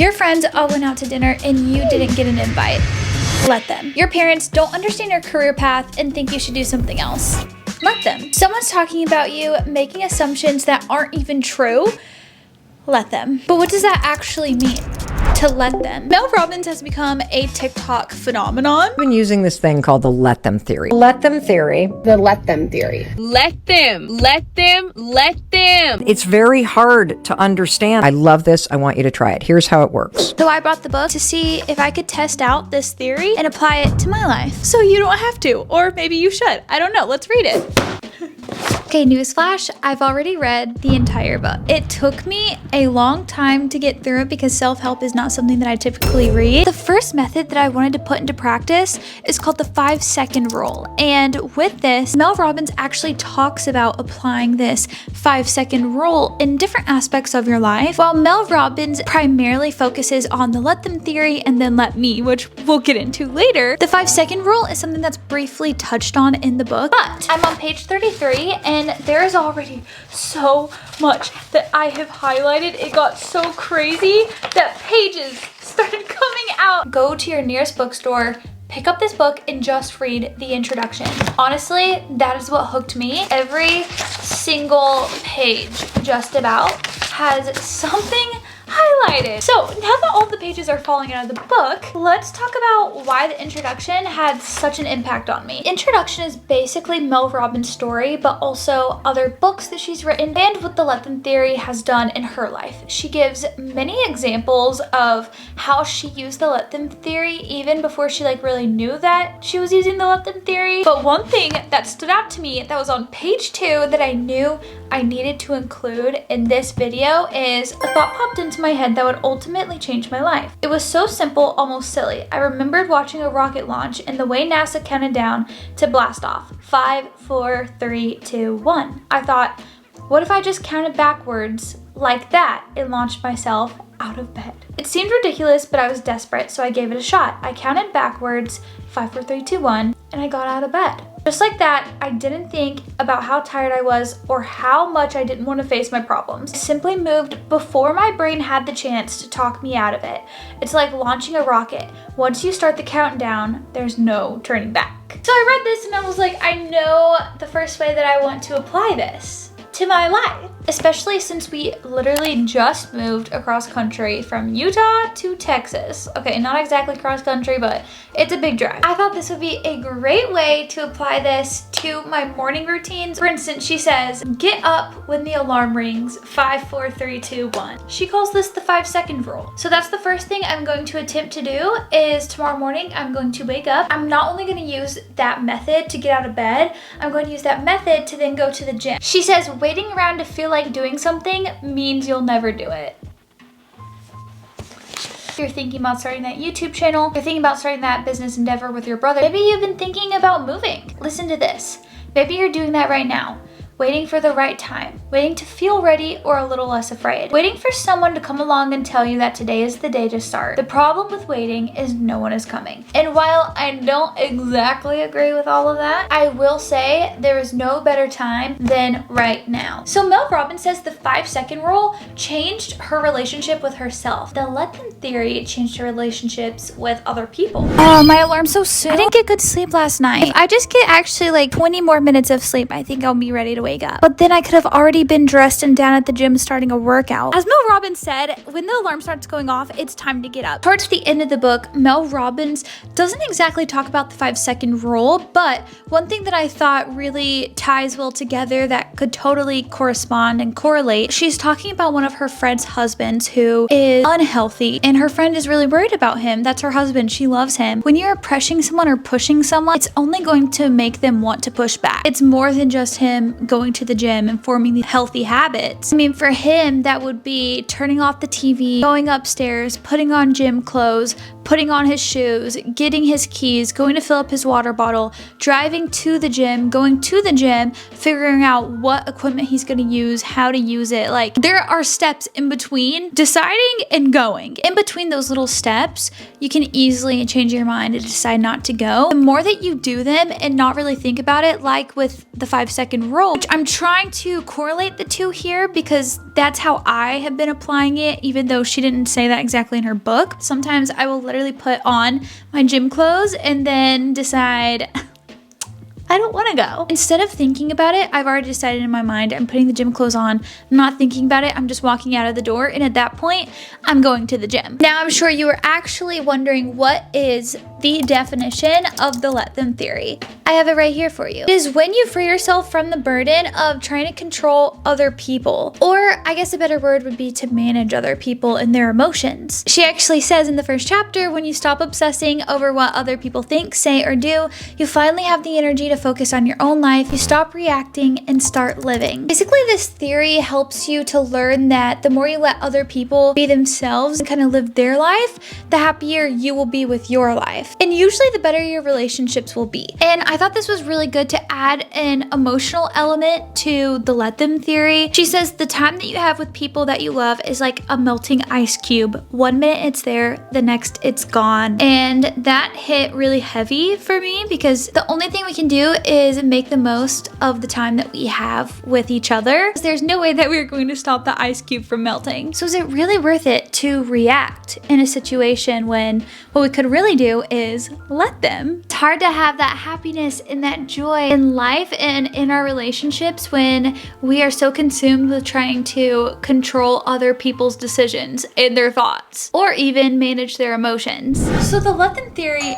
Your friends all went out to dinner and you didn't get an invite. Let them. Your parents don't understand your career path and think you should do something else. Let them. Someone's talking about you, making assumptions that aren't even true. Let them. But what does that actually mean? To let them. Mel Robbins has become a TikTok phenomenon. I've been using this thing called the let them theory. Let them theory. The let them theory. Let them, let them, let them. It's very hard to understand. I love this. I want you to try it. Here's how it works. So I brought the book to see if I could test out this theory and apply it to my life. So you don't have to, or maybe you should. I don't know. Let's read it. Okay, newsflash, I've already read the entire book. It took me a long time to get through it because self-help is not something that I typically read. The first method that I wanted to put into practice is called the 5-second rule. And with this, Mel Robbins actually talks about applying this 5-second rule in different aspects of your life. While Mel Robbins primarily focuses on the let them theory and then let me, which we'll get into later, the 5-second rule is something that's briefly touched on in the book. But I'm on page 33 and there is already so much that I have highlighted. It got so crazy that pages started coming out. Go to your nearest bookstore, pick up this book, and just read the introduction. Honestly, that is what hooked me. Every single page, just about, has something highlighted. So now that all the pages are falling out of the book, let's talk about why the introduction had such an impact on me. Introduction is basically Mel Robbins' story, but also other books that she's written and what the let them theory has done in her life. She gives many examples of how she used the let them theory even before she really knew that she was using the let them theory. But one thing that stood out to me that was on page 2 that I knew I needed to include in this video is a thought popped into my head that would ultimately change my life. It was so simple, almost silly. I remembered watching a rocket launch and the way NASA counted down to blast off. 5, 4, 3, 2, 1. I thought, what if I just counted backwards like that and launched myself out of bed? It seemed ridiculous, but I was desperate, so I gave it a shot. I counted backwards, 5, 4, 3, 2, 1, and I got out of bed. Just like that, I didn't think about how tired I was or how much I didn't want to face my problems. I simply moved before my brain had the chance to talk me out of it. It's like launching a rocket. Once you start the countdown, there's no turning back. So I read this and I was like, I know the first way that I want to apply this to my life, especially since we literally just moved across country from Utah to Texas. Okay, not exactly cross country, but it's a big drive. I thought this would be a great way to apply this to my morning routines. For instance, she says, get up when the alarm rings, 5, 4, 3, 2, 1. She calls this the 5-second rule. So that's the first thing I'm going to attempt to do is tomorrow morning, I'm going to wake up. I'm not only going to use that method to get out of bed, I'm going to use that method to then go to the gym. She says, waiting around to feel like doing something means you'll never do it. You're thinking about starting that YouTube channel, you're thinking about starting that business endeavor with your brother. Maybe you've been thinking about moving. Listen to this. Maybe you're doing that right now. Waiting for the right time, waiting to feel ready or a little less afraid, waiting for someone to come along and tell you that today is the day to start. The problem with waiting is no one is coming. And while I don't exactly agree with all of that, I will say there is no better time than right now. So Mel Robbins says the 5-second rule changed her relationship with herself. The let them theory changed her relationships with other people. Oh, my alarm's so soon. I didn't get good sleep last night. If I just get actually 20 more minutes of sleep, I think I'll be ready to wake up. But then I could have already been dressed and down at the gym starting a workout. As Mel Robbins said, when the alarm starts going off, it's time to get up. Towards the end of the book, Mel Robbins doesn't exactly talk about the 5-second rule, but one thing that I thought really ties well together that could totally correspond and correlate, she's talking about one of her friend's husbands who is unhealthy, and her friend is really worried about him. That's her husband. She loves him. When you're pressuring someone or pushing someone, it's only going to make them want to push back. It's more than just him going to the gym and forming the healthy habits. I mean, for him, that would be turning off the TV, going upstairs, putting on gym clothes, putting on his shoes, getting his keys, going to fill up his water bottle, driving to the gym, going to the gym, figuring out what equipment he's going to use, how to use it. There are steps in between deciding and going. In between those little steps, you can easily change your mind and decide not to go. The more that you do them and not really think about it, like with the 5-second rule, which I'm trying to correlate correlate the two here because that's how I have been applying it, even though she didn't say that exactly in her book. Sometimes I will literally put on my gym clothes and then decide I don't want to go. Instead of thinking about it, I've already decided in my mind I'm putting the gym clothes on. I'm not thinking about it. I'm just walking out of the door. And at that point, I'm going to the gym. Now, I'm sure you are actually wondering what is the definition of the let them theory. I have it right here for you. It is when you free yourself from the burden of trying to control other people. Or I guess a better word would be to manage other people and their emotions. She actually says in the first chapter, when you stop obsessing over what other people think, say, or do, you finally have the energy to focus on your own life. You stop reacting and start living. Basically, this theory helps you to learn that the more you let other people be themselves and kind of live their life, the happier you will be with your life. And usually the better your relationships will be. And I thought this was really good to add an emotional element to the let them theory. She says the time that you have with people that you love is like a melting ice cube. 1 minute it's there, the next it's gone. And that hit really heavy for me because the only thing we can do is make the most of the time that we have with each other. There's no way that we're going to stop the ice cube from melting. So is it really worth it to react in a situation when what we could really do is let them? It's hard to have that happiness and that joy in life and in our relationships when we are so consumed with trying to control other people's decisions and their thoughts, or even manage their emotions. So the let them theory,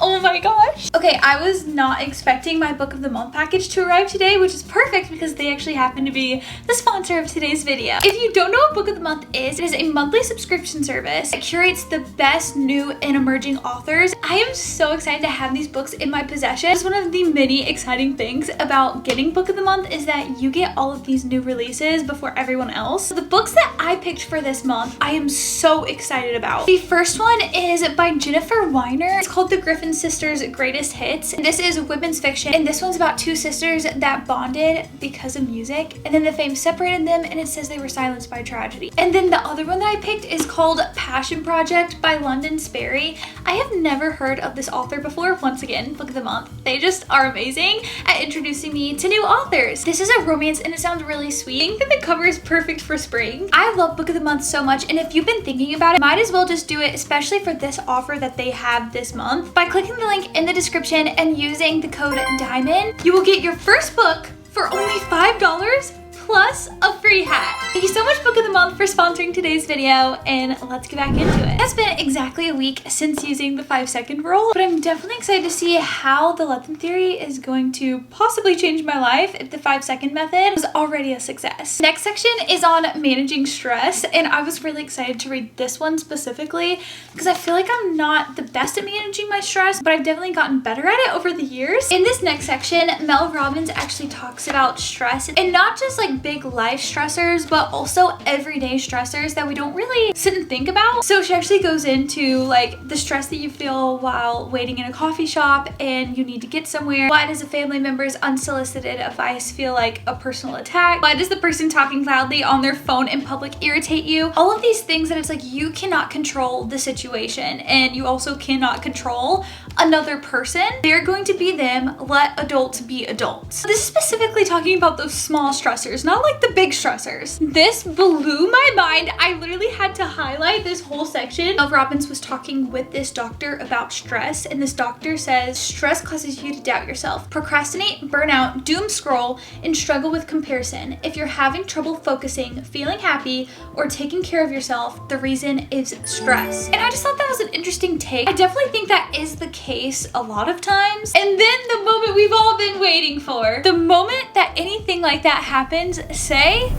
oh my gosh. Okay, I was not expecting my book of the month package to arrive today, which is perfect because they actually happen to be the sponsor of today's video. If you don't know what book of the month is, it is a monthly subscription service that curates the best new and emerging authors. I am so excited to have these books in my possession. It's one of the many exciting things about getting book of the month is that you get all of these new releases before everyone else. So the books that I picked for this month, I am so excited about. The first one is by Jennifer Weiner. It's called The Griffin Sisters' Greatest Hits. And this is women's fiction, and this one's about two sisters that bonded because of music, and then the fame separated them, and it says they were silenced by tragedy. And then the other one that I picked is called Passion Project by London Sperry. I have never heard of this author before. Once again, book of the month. They just are amazing at introducing me to new authors. This is a romance and it sounds really sweet. I think that the cover is perfect for spring. I love book of the month so much, and if you've been thinking about it, might as well just do it, especially for this offer that they have this month. By clicking the link in the description and using the code DIAMOND, you will get your first book for only $5 plus a free hat. Thank you so much, Book of the Month, for sponsoring today's video, and let's get back into it. It's been exactly a week since using the 5-second rule, but I'm definitely excited to see how the let them theory is going to possibly change my life if the 5-second method was already a success. Next section is on managing stress, and I was really excited to read this one specifically because I feel like I'm not the best at managing my stress, but I've definitely gotten better at it over the years. In this next section, Mel Robbins actually talks about stress, and not just like big life stressors, but also everyday stressors that we don't really sit and think about. So she actually goes into like the stress that you feel while waiting in a coffee shop and you need to get somewhere. Why does a family member's unsolicited advice feel like a personal attack? Why does the person talking loudly on their phone in public irritate you? All of these things that it's like you cannot control the situation, and you also cannot control another person. They're going to be them. Let adults be adults. This is specifically talking about those small stressors, not like the big stressors. This blew my mind. I literally had to highlight this whole section. Mel Robbins was talking with this doctor about stress, and this doctor says stress causes you to doubt yourself, procrastinate, burn out, doom scroll, and struggle with comparison. If you're having trouble focusing, feeling happy, or taking care of yourself, the reason is stress. And I just thought that was an interesting take. I definitely think that is the case a lot of times. And then the moment we've all been waiting for, the moment that anything like that happens, say,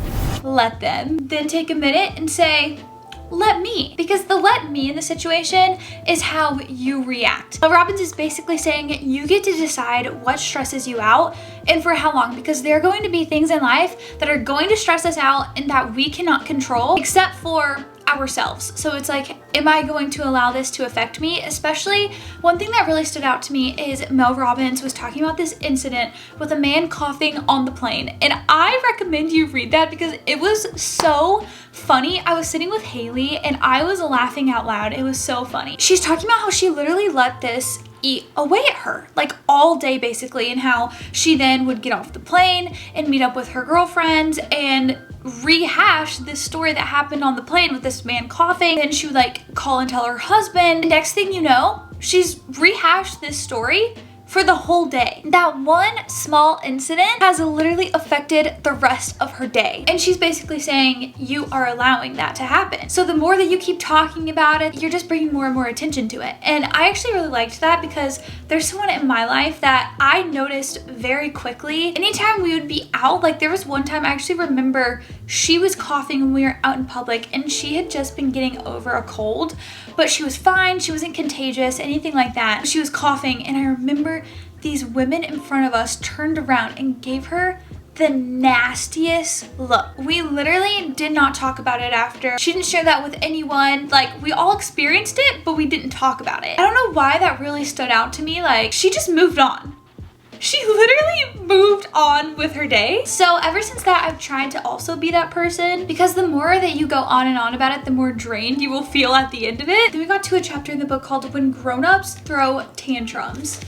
let them. Then take a minute and say, let me. Because the let me in the situation is how you react. Mel Robbins is basically saying you get to decide what stresses you out and for how long, because there are going to be things in life that are going to stress us out and that we cannot control except for ourselves. So it's like, am I going to allow this to affect me? Especially one thing that really stood out to me is Mel Robbins was talking about this incident with a man coughing on the plane. And I recommend you read that because it was so funny. I was sitting with Calee and I was laughing out loud. It was so funny. She's talking about how she literally let this eat away at her, like all day basically, and how she then would get off the plane and meet up with her girlfriends and rehash this story that happened on the plane with this man coughing. Then she would like call and tell her husband. Next thing you know, she's rehashed this story for the whole day. That one small incident has literally affected the rest of her day. And she's basically saying, you are allowing that to happen. So the more that you keep talking about it, you're just bringing more and more attention to it. And I actually really liked that because there's someone in my life that I noticed very quickly. Anytime we would be out, like there was one time I actually remember she was coughing when we were out in public and she had just been getting over a cold, but she was fine. She wasn't contagious, anything like that. She was coughing, and I remember these women in front of us turned around and gave her the nastiest look. We literally did not talk about it after. She didn't share that with anyone. Like, we all experienced it, but we didn't talk about it. I don't know why that really stood out to me. Like, she just moved on. She literally moved on with her day. So ever since that, I've tried to also be that person, because the more that you go on and on about it, the more drained you will feel at the end of it. Then we got to a chapter in the book called When Grown-Ups Throw Tantrums.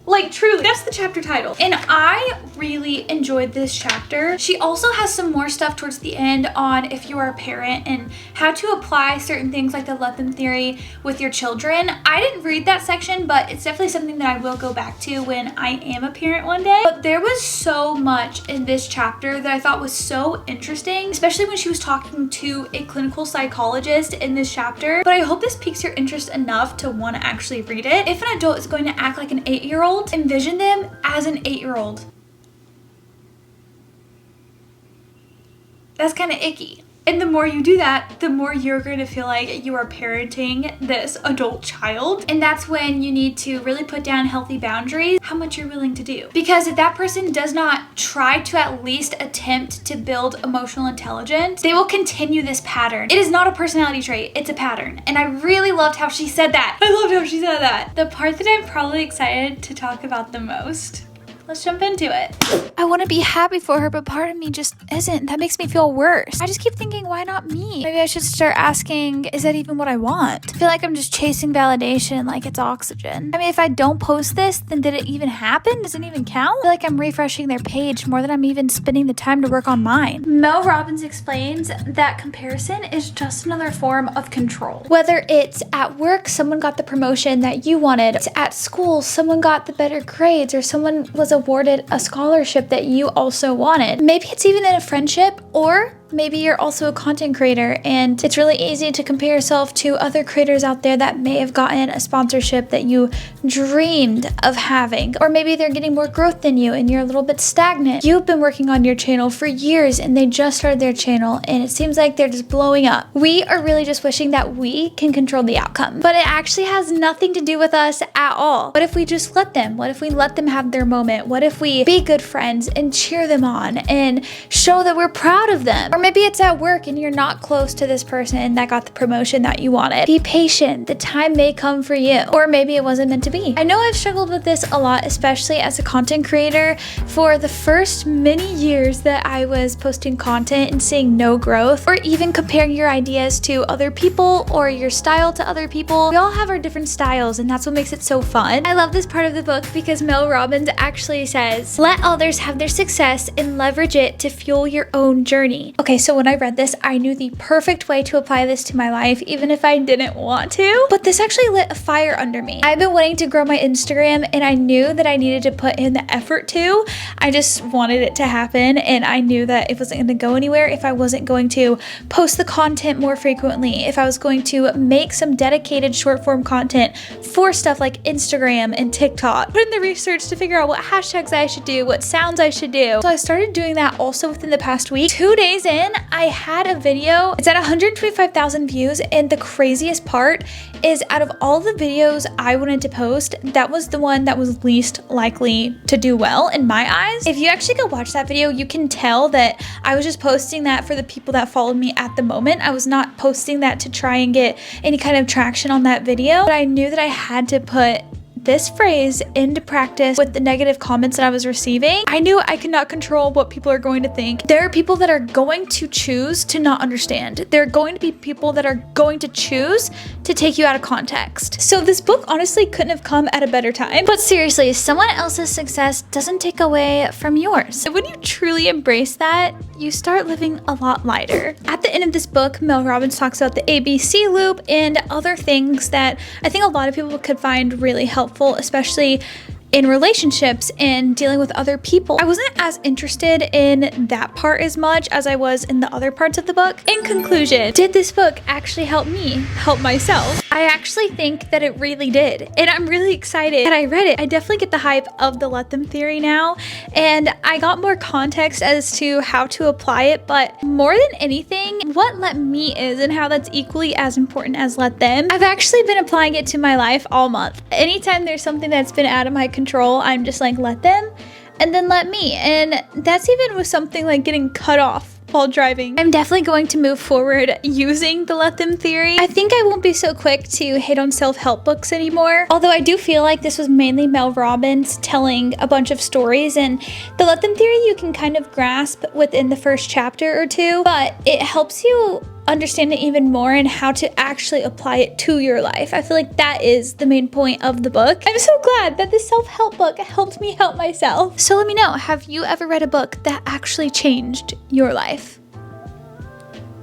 Like, truly, that's the chapter title. And I really enjoyed this chapter. She also has some more stuff towards the end on if you are a parent and how to apply certain things like the let them theory with your children. I didn't read that section, but it's definitely something that I will go back to when I am a parent one day. But there was so much in this chapter that I thought was so interesting, especially when she was talking to a clinical psychologist in this chapter. But I hope this piques your interest enough to want to actually read it. If an adult is going to act like an 8-year-old, envision them as an 8-year-old. That's kind of icky. And the more you do that, the more you're going to feel like you are parenting this adult child. And that's when you need to really put down healthy boundaries, how much you're willing to do. Because if that person does not try to at least attempt to build emotional intelligence, they will continue this pattern. It is not a personality trait, it's a pattern. And I really loved how she said that. I loved how she said that. The part that I'm probably excited to talk about the most. Let's jump into it. I want to be happy for her, but part of me just isn't. That makes me feel worse. I just keep thinking, why not me? Maybe I should start asking, is that even what I want? I feel like I'm just chasing validation like it's oxygen. I mean, if I don't post this, then did it even happen? Does it even count? I feel like I'm refreshing their page more than I'm even spending the time to work on mine. Mel Robbins explains that comparison is just another form of control. Whether it's at work, someone got the promotion that you wanted. It's at school, someone got the better grades, or someone was awarded a scholarship that you also wanted. Maybe it's even in a friendship, or maybe you're also a content creator and it's really easy to compare yourself to other creators out there that may have gotten a sponsorship that you dreamed of having. Or maybe they're getting more growth than you and you're a little bit stagnant. You've been working on your channel for years and they just started their channel and it seems like they're just blowing up. We are really just wishing that we can control the outcome, but it actually has nothing to do with us at all. What if we just let them? What if we let them have their moment? What if we be good friends and cheer them on and show that we're proud of them? Or maybe it's at work and you're not close to this person that got the promotion that you wanted. Be patient. The time may come for you. Or maybe it wasn't meant to be. I know I've struggled with this a lot, especially as a content creator. For the first many years that I was posting content and seeing no growth, or even comparing your ideas to other people or your style to other people. We all have our different styles and that's what makes it so fun. I love this part of the book because Mel Robbins actually says, let others have their success and leverage it to fuel your own journey. Okay, so when I read this, I knew the perfect way to apply this to my life, even if I didn't want to. But this actually lit a fire under me. I've been wanting to grow my Instagram and I knew that I needed to put in the effort to. I just wanted it to happen and I knew that it wasn't going to go anywhere if I wasn't going to post the content more frequently, if I was going to make some dedicated short form content for stuff like Instagram and TikTok. Put in the research to figure out what hashtags I should do, what sounds I should do. So I started doing that also within the past week. 2 days in, I had a video. It's at 125,000 views, and the craziest part is out of all the videos I wanted to post, that was the one that was least likely to do well in my eyes. If you actually go watch that video, you can tell that I was just posting that for the people that followed me at the moment. I was not posting that to try and get any kind of traction on that video, but I knew that I had to put this phrase into practice with the negative comments that I was receiving, I knew I could not control what people are going to think. There are people that are going to choose to not understand. There are going to be people that are going to choose to take you out of context. So this book honestly couldn't have come at a better time. But seriously, someone else's success doesn't take away from yours. And when you truly embrace that, you start living a lot lighter. At the end of this book, Mel Robbins talks about the ABC loop and other things that I think a lot of people could find really helpful, especially in relationships and dealing with other people. I wasn't as interested in that part as much as I was in the other parts of the book. In conclusion, did this book actually help me help myself? I actually think that it really did. And I'm really excited that I read it. I definitely get the hype of the let them theory now. And I got more context as to how to apply it. But more than anything, what let me is and how that's equally as important as let them. I've actually been applying it to my life all month. Anytime there's something that's been out of my control, I'm just like, let them and then let me. And that's even with something like getting cut off while driving. I'm definitely going to move forward using the let them theory. I think I won't be so quick to hate on self-help books anymore. Although I do feel like this was mainly Mel Robbins telling a bunch of stories, and the let them theory you can kind of grasp within the first chapter or two, but it helps you understand it even more and how to actually apply it to your life. I feel like that is the main point of the book. I'm so glad that this self-help book helped me help myself. So let me know, have you ever read a book that actually changed your life?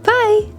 Bye!